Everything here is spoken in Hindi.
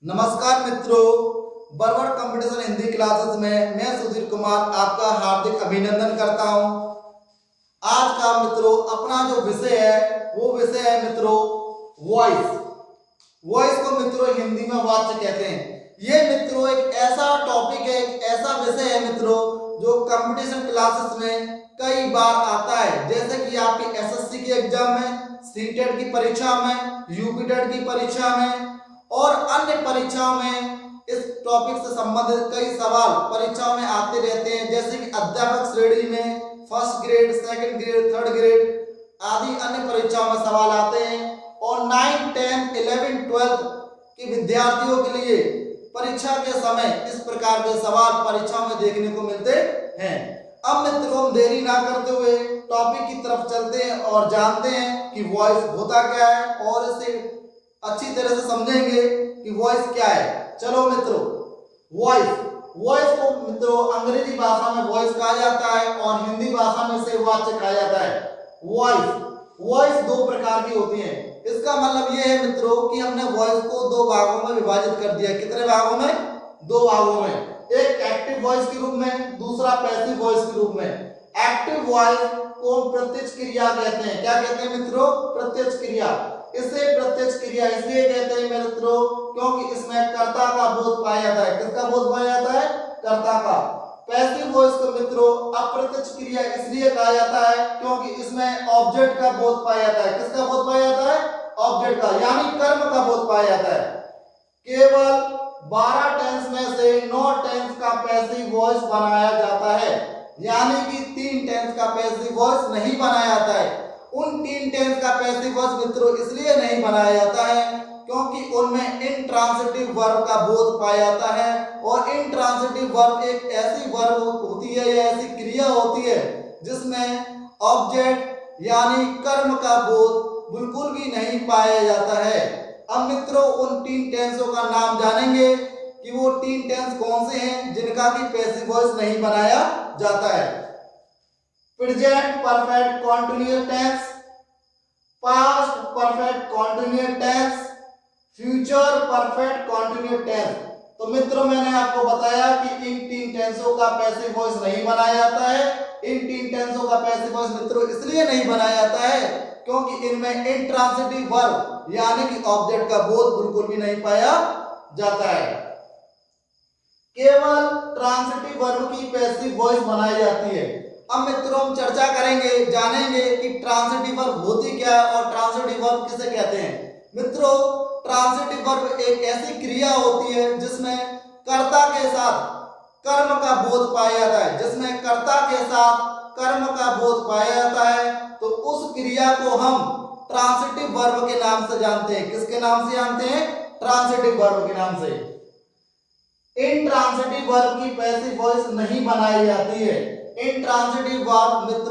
नमस्कार मित्रों, बरबर कंपटीशन हिंदी क्लासेस में मैं सुधीर कुमार आपका हार्दिक अभिनंदन करता हूं। आज का मित्रों अपना जो विषय है वो विषय है मित्रों वॉइस। वॉइस को मित्रों हिंदी में वाच्य कहते हैं। ये मित्रों एक ऐसा टॉपिक है, एक ऐसा विषय है मित्रों जो कंपटीशन क्लासेस में कई बार आता है। जैसे कि आपकी एसएससी की एग्जाम में, सीटेट की परीक्षा में, यूपीटेट की परीक्षा में और अन्य परीक्षाओं में इस टॉपिक से संबंधित कई सवाल परीक्षाओं में आते रहते हैं। जैसे कि अध्यापक श्रेणी में first grade, second grade, third grade आदि अन्य परीक्षाओं में सवाल आते हैं। और 9, 10, 11, 12 के विद्यार्थियों के लिए परीक्षा के समय इस प्रकार के सवाल परीक्षाओं में देखने को मिलते हैं। अब मित्रों हम देरी ना करते हुए टॉपिक की तरफ चलते हैं और जानते हैं कि वॉइस होता क्या है और इसे अच्छी तरह से समझेंगे कि वॉइस क्या है। चलो मित्रों, वॉइस वॉइस को मित्रों अंग्रेजी भाषा में वॉइस कहा जाता है और हिंदी भाषा में इसे वाच्य कहा जाता है। वॉइस दो प्रकार की होती है। इसका मतलब यह है मित्रों कि हमने वॉइस को दो भागों में विभाजित कर दिया। कितने भागों में? दो भागों में। एक एक्टिव वॉइस के रूप में, दूसरा पैसिव वॉइस के रूप में। एक्टिव वॉइस को प्रत्यक्ष क्रिया कहते हैं। क्या कहते हैं मित्रों? प्रत्यक्ष क्रिया। इसे प्रत्यक्ष क्रिया इसलिए कहते हैं मित्रों क्योंकि इसमें कर्ता का बोध पाया जाता है। किसका बोध पाया जाता है? कर्ता का। पैसिव वॉइस को मित्रों अप्रत्यक्ष क्रिया इसलिए कहा जाता है क्योंकि इसमें ऑब्जेक्ट का बोध पाया जाता है। किसका बोध पाया जाता है? ऑब्जेक्ट का, यानी कर्म का बोध पाया जाता है। केवल 12 टेंस में से 9 टेंस का पैसिव वॉइस बनाया जाता है, यानी कि 3 टेंस का पैसिव वॉइस नहीं बनाया जाता है। उन 3 टेंस का पैसिव वॉइस मित्रों इसलिए नहीं बनाया जाता है क्योंकि उनमें इंट्रांसिटिव वर्ब का बोध पाया जाता है। और इंट्रांसिटिव वर्ब एक ऐसी वर्ब होती है या ऐसी क्रिया होती है जिसमें ऑब्जेक्ट यानी कर्म का बोध बिल्कुल भी नहीं पाया जाता है। अब मित्रों उन 3 टेंसों का नाम जानेंगे कि वो 3 टेंस कौन से हैं जिनका की पैसिव वॉइस नहीं बनाया जाता है। Present perfect continuous tense, past perfect continuous tense, future perfect continuous tense. तो मित्रों मैंने आपको बताया कि इन 3 टेंसों का पैसिव वॉइस नहीं बनाया जाता है। इन 3 टेंसों का पैसिव वॉइस मित्रों इसलिए नहीं बनाया जाता है क्योंकि इनमें इंट्रांसिटिव वर्ब यानी कि ऑब्जेक्ट का बोध बिल्कुल भी नहीं पाया जाता है। केवल ट्रांसिटिव वर्ब की पैसिव वॉइस बनाई जाती है। अब मित्रों हम चर्चा करेंगे, जानेंगे कि ट्रांसिटिव वर्ब होती क्या है और ट्रांसिटिव वर्ब किसे कहते हैं। मित्रों ट्रांसिटिव वर्ब एक ऐसी क्रिया होती है जिसमें कर्ता के साथ कर्म का बोध पाया जाता है। जिसमें कर्ता के साथ कर्म का बोध पाया जाता है तो उस क्रिया को हम ट्रांसिटिव वर्ब के नाम से जानते हैं। किसके नाम से जानते हैं? ट्रांसिटिव वर्ब के नाम से। इंट्रांसिटिव वर्ब की पैसिव वॉइस नहीं बनाई जाती है। इंट्रांसिटिव वर्ब मित्रों